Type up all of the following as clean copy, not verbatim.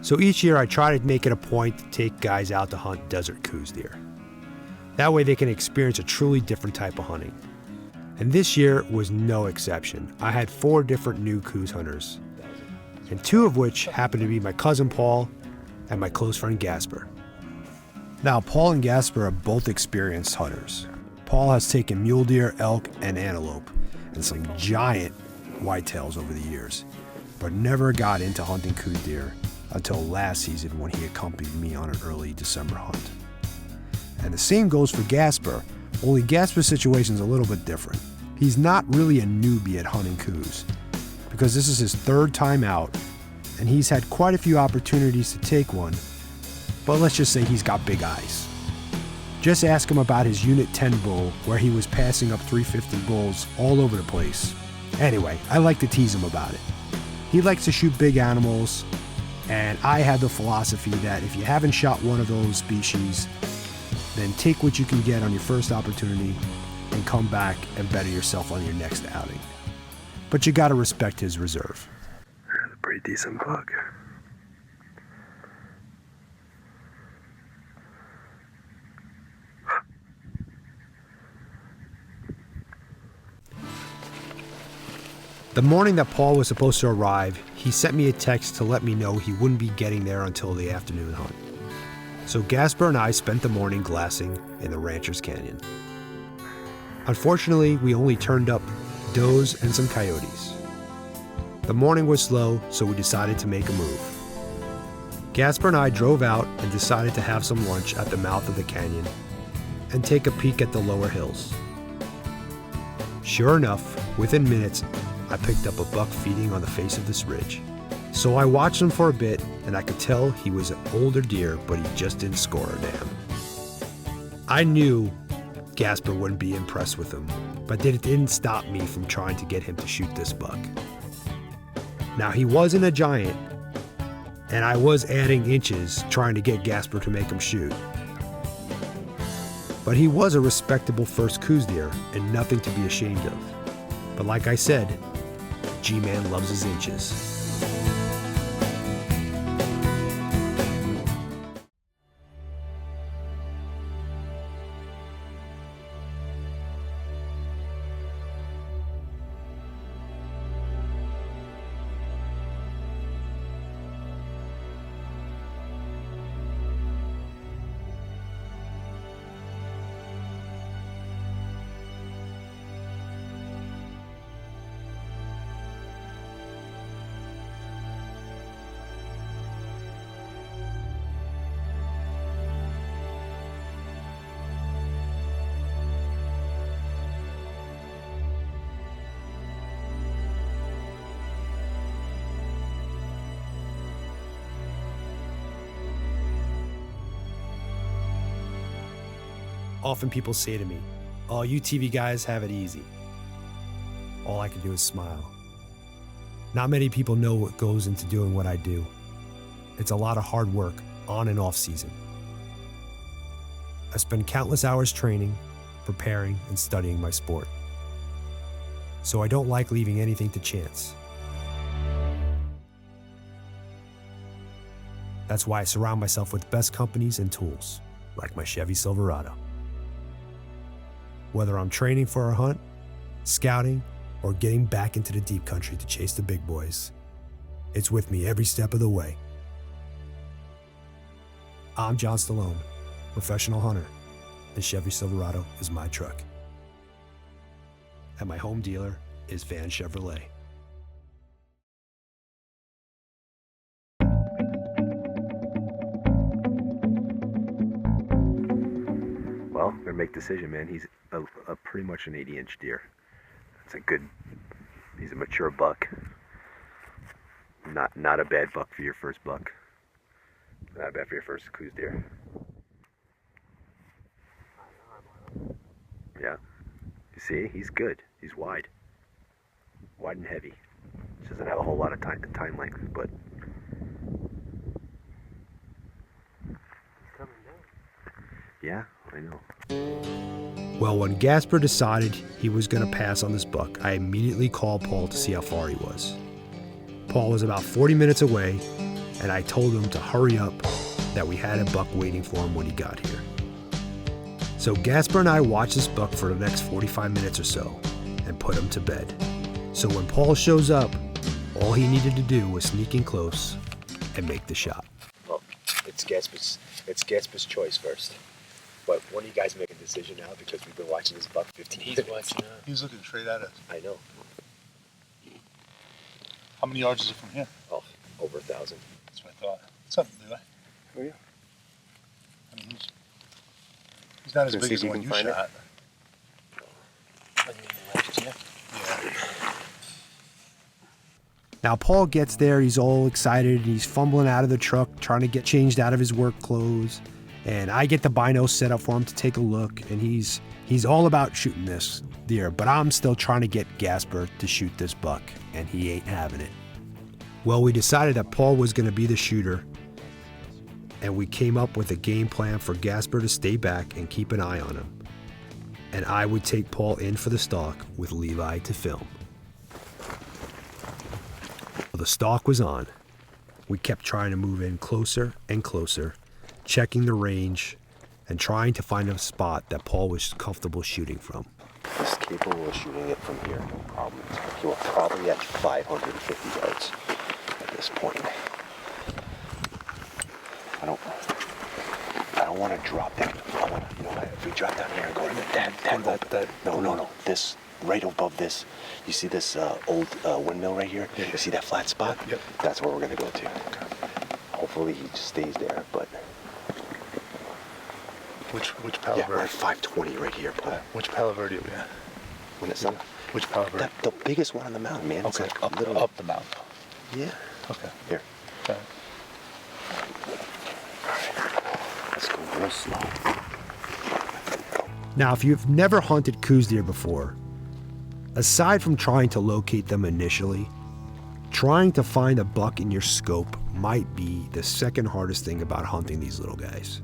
So each year I try to make it a point to take guys out to hunt desert Coues deer. That way they can experience a truly different type of hunting. And this year was no exception. I had 4 different new Coues hunters, and 2 of which happened to be my cousin Paul and my close friend Gasper. Now, Paul and Gasper are both experienced hunters. Paul has taken mule deer, elk, and antelope, and some giant whitetails over the years, but never got into hunting Coues deer until last season when he accompanied me on an early December hunt. And the same goes for Gasper, only Gasper's situation is a little bit different. He's not really a newbie at hunting Coues, because this is his 3rd time out, and he's had quite a few opportunities to take one, but let's just say he's got big eyes. Just ask him about his Unit 10 bull, where he was passing up 350 bulls all over the place. Anyway, I like to tease him about it. He likes to shoot big animals, and I have the philosophy that if you haven't shot one of those species, then take what you can get on your first opportunity and come back and better yourself on your next outing. But you gotta respect his reserve. That's a pretty decent buck. The morning that Paul was supposed to arrive, he sent me a text to let me know he wouldn't be getting there until the afternoon hunt. So Gasper and I spent the morning glassing in the Rancher's Canyon. Unfortunately, we only turned up does and some coyotes. The morning was slow, so we decided to make a move. Gasper and I drove out and decided to have some lunch at the mouth of the canyon and take a peek at the lower hills. Sure enough, within minutes, I picked up a buck feeding on the face of this ridge. So I watched him for a bit, and I could tell he was an older deer, but he just didn't score a damn. I knew Gasper wouldn't be impressed with him, but it didn't stop me from trying to get him to shoot this buck. Now, he wasn't a giant, and I was adding inches trying to get Gasper to make him shoot. But he was a respectable first Coues deer, and nothing to be ashamed of. But like I said, G-Man loves his inches. Often people say to me, "Oh, you TV guys have it easy." All I can do is smile. Not many people know what goes into doing what I do. It's a lot of hard work, on and off season. I spend countless hours training, preparing, and studying my sport. So I don't like leaving anything to chance. That's why I surround myself with the best companies and tools, like my Chevy Silverado. Whether I'm training for a hunt, scouting, or getting back into the deep country to chase the big boys, it's with me every step of the way. I'm John Stallone, professional hunter, and Chevy Silverado is my truck. And my home dealer is Van Chevrolet. Well, gonna make decision, man. He's a pretty much an 80-inch deer. It's a good. He's a mature buck. Not a bad buck for your first buck. Not bad for your first Coues deer. Yeah. You see, he's good. He's wide and heavy. He doesn't have a whole lot of time length, but. Yeah, I know. Well, when Gasper decided he was going to pass on this buck, I immediately called Paul to see how far he was. Paul was about 40 minutes away, and I told him to hurry up, that we had a buck waiting for him when he got here. So Gasper and I watched this buck for the next 45 minutes or so and put him to bed. So when Paul shows up, all he needed to do was sneak in close and make the shot. Well, it's Gasper's choice first. But one of you guys make a decision now because we've been watching this buck 15 minutes. He's watching us. He's looking straight at us. I know. How many yards is it from here? Oh, over 1,000. That's what I thought. What's up, Levi? Oh, yeah. I mean, he's not as Gonna big see as if the you one can you find it. shot. Like maybe last year. Yeah. Now Paul gets there, he's all excited, he's fumbling out of the truck, trying to get changed out of his work clothes. And I get the bino set up for him to take a look, and he's all about shooting this deer, but I'm still trying to get Gasper to shoot this buck, and he ain't having it. Well, we decided that Paul was going to be the shooter, and we came up with a game plan for Gasper to stay back and keep an eye on him. And I would take Paul in for the stalk with Levi to film. The stalk was on. We kept trying to move in closer and closer, checking the range and trying to find a spot that Paul was comfortable shooting from. He's capable of shooting it from here, no problem. He will probably at 550 yards at this point. I don't want to drop down. I want to, you know, if we drop down here and go to that. No. This, right above this, you see this old windmill right here? Yeah. You see that flat spot? Yep. That's where we're going to go to. Hopefully he stays there, but... Which Palo Yeah, we're Verde? at 520 right here, Paul. Which Palo Verde are we at? When it's up. Which Palo Verde? The biggest one on the mountain, man. It's Okay, like literally... up the mountain. Yeah. Okay. Here. Okay. Let's go real slow. Now, if you've never hunted Coues deer before, aside from trying to locate them initially, trying to find a buck in your scope might be the second hardest thing about hunting these little guys.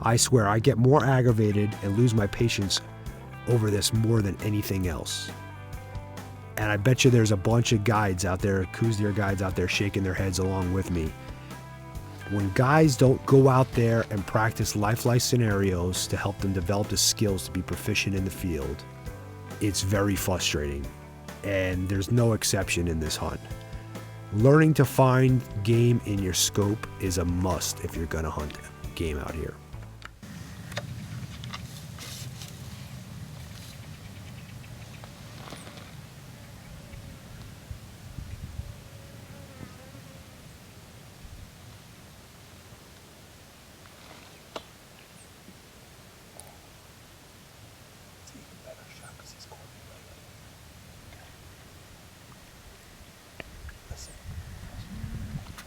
I swear I get more aggravated and lose my patience over this more than anything else. And I bet you there's a bunch of guides out there, Coues deer guides out there shaking their heads along with me. When guys don't go out there and practice life scenarios to help them develop the skills to be proficient in the field, it's very frustrating. And there's no exception in this hunt. Learning to find game in your scope is a must if you're gonna hunt game out here.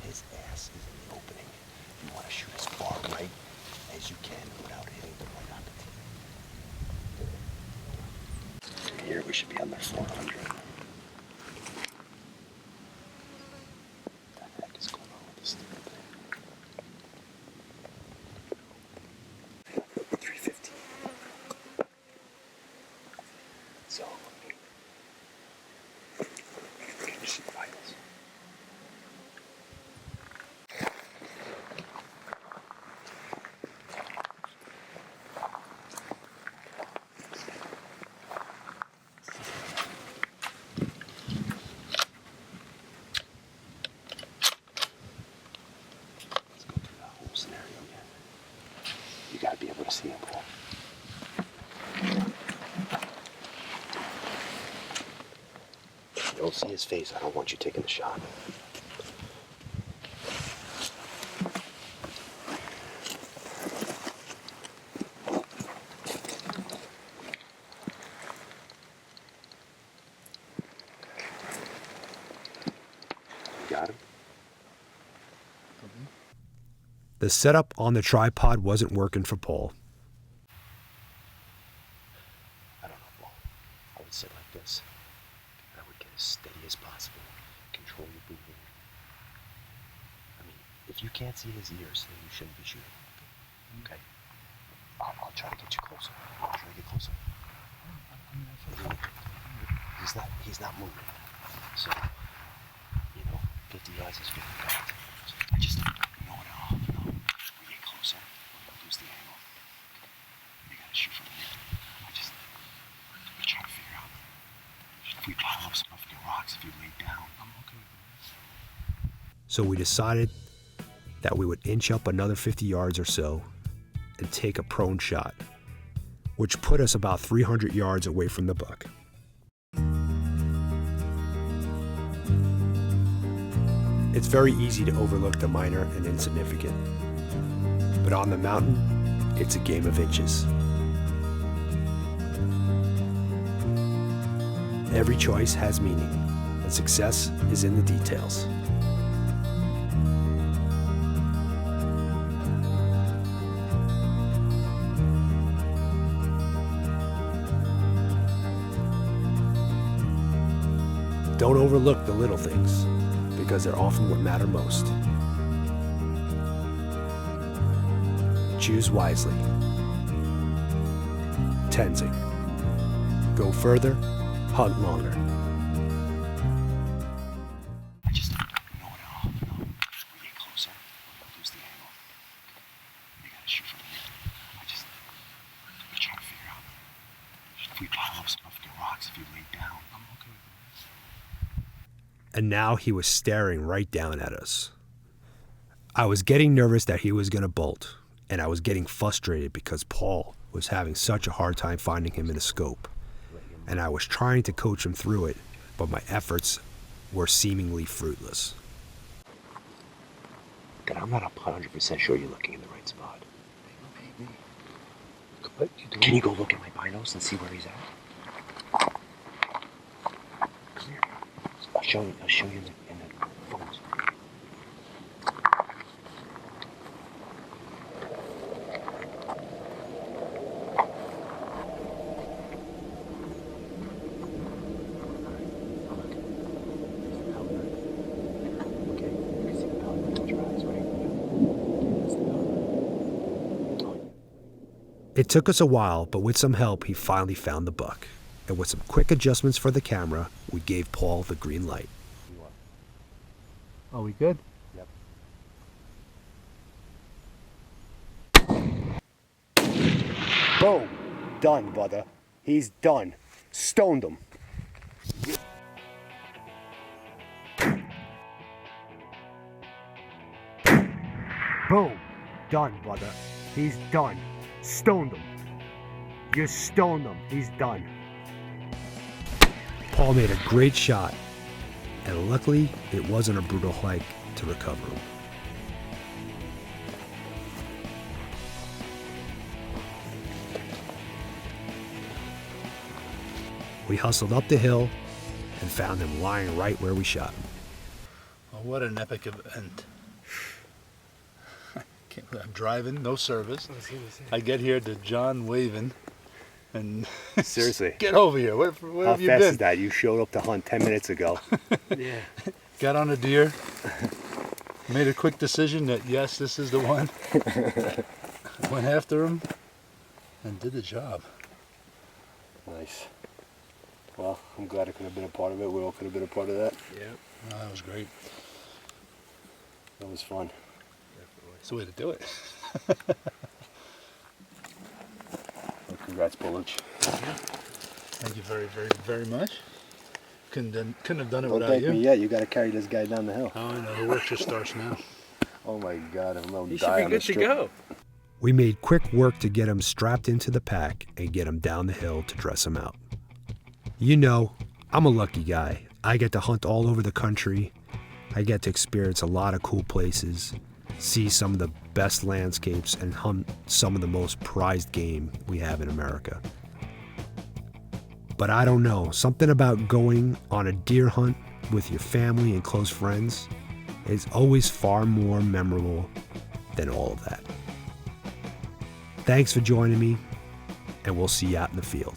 His ass is in the opening. You want to shoot as far right as you can without hitting the right on the tee. Here we should be under 400. What the heck is going on with this stupid thing? 350. So, can you see the vitals? Scenario again. You gotta be able to see him, Paul. If you don't see his face, I don't want you taking the shot. You got him? The setup on the tripod wasn't working for Paul. I don't know, Paul. I would sit like this. I would get as steady as possible. Control your breathing. I mean, if you can't see his ears, then you shouldn't be shooting. Okay? I'll try to get you closer. I'll try to get closer. He's not moving. So, 50 yards is 50 yards. I just know it all. No. We get closer, we'll lose the angle. We gotta shoot from here. We're trying to figure out if we pile up some of your rocks, if you lay down. I'm okay with that. So we decided that we would inch up another 50 yards or so and take a prone shot, which put us about 300 yards away from the buck. It's very easy to overlook the minor and insignificant, but on the mountain, it's a game of inches. Every choice has meaning, and success is in the details. Don't overlook the little things, because they're often what matter most. Choose wisely. Tenzing. Go further, hunt longer. I just know it all. No. We get closer, we'll lose the angle. We gotta shoot from here. We're trying to figure out if we pile up some of your rocks, if you lay down. I'm okay with that. And now he was staring right down at us. I was getting nervous that he was going to bolt, and I was getting frustrated because Paul was having such a hard time finding him in the scope. And I was trying to coach him through it, but my efforts were seemingly fruitless. Then I'm not 100% sure you're looking in the right spot. What you doing? Can you go look at my binos and see where he's at? Come here. I'll show you in the phones. It took us a while, but with some help, he finally found the buck. And with some quick adjustments for the camera, we gave Paul the green light. Are we good? Boom. Done, brother. He's done. Stoned him. Boom. Done, brother. He's done. Stoned him. You stoned him. He's done. Paul made a great shot, and luckily it wasn't a brutal hike to recover him. We hustled up the hill and found him lying right where we shot him. Oh, what an epic event. I'm driving, no service. I get here to John waving, and Seriously. get over here. Where How have you fast been? is that? You showed up to hunt 10 minutes ago. Yeah. Got on a deer, made a quick decision that yes, this is the one. Went after him, and did the job. Nice. Well, I'm glad I could have been a part of it. We all could have been a part of that. Yeah. Oh, that was great. That was fun. It's the way to do it. Well, congrats, Bullich. Thank you very, very, very much. Couldn't have done it Don't without thank you. me yet. You got to carry this guy down the hill. Oh, I know. The work just starts now. Oh my God! I'm gonna You die should be on good the to strip. go. We made quick work to get him strapped into the pack and get him down the hill to dress him out. You know, I'm a lucky guy. I get to hunt all over the country. I get to experience a lot of cool places, see some of the best landscapes, and hunt some of the most prized game we have in America. But I don't know, something about going on a deer hunt with your family and close friends is always far more memorable than all of that. Thanks for joining me, and we'll see you out in the field.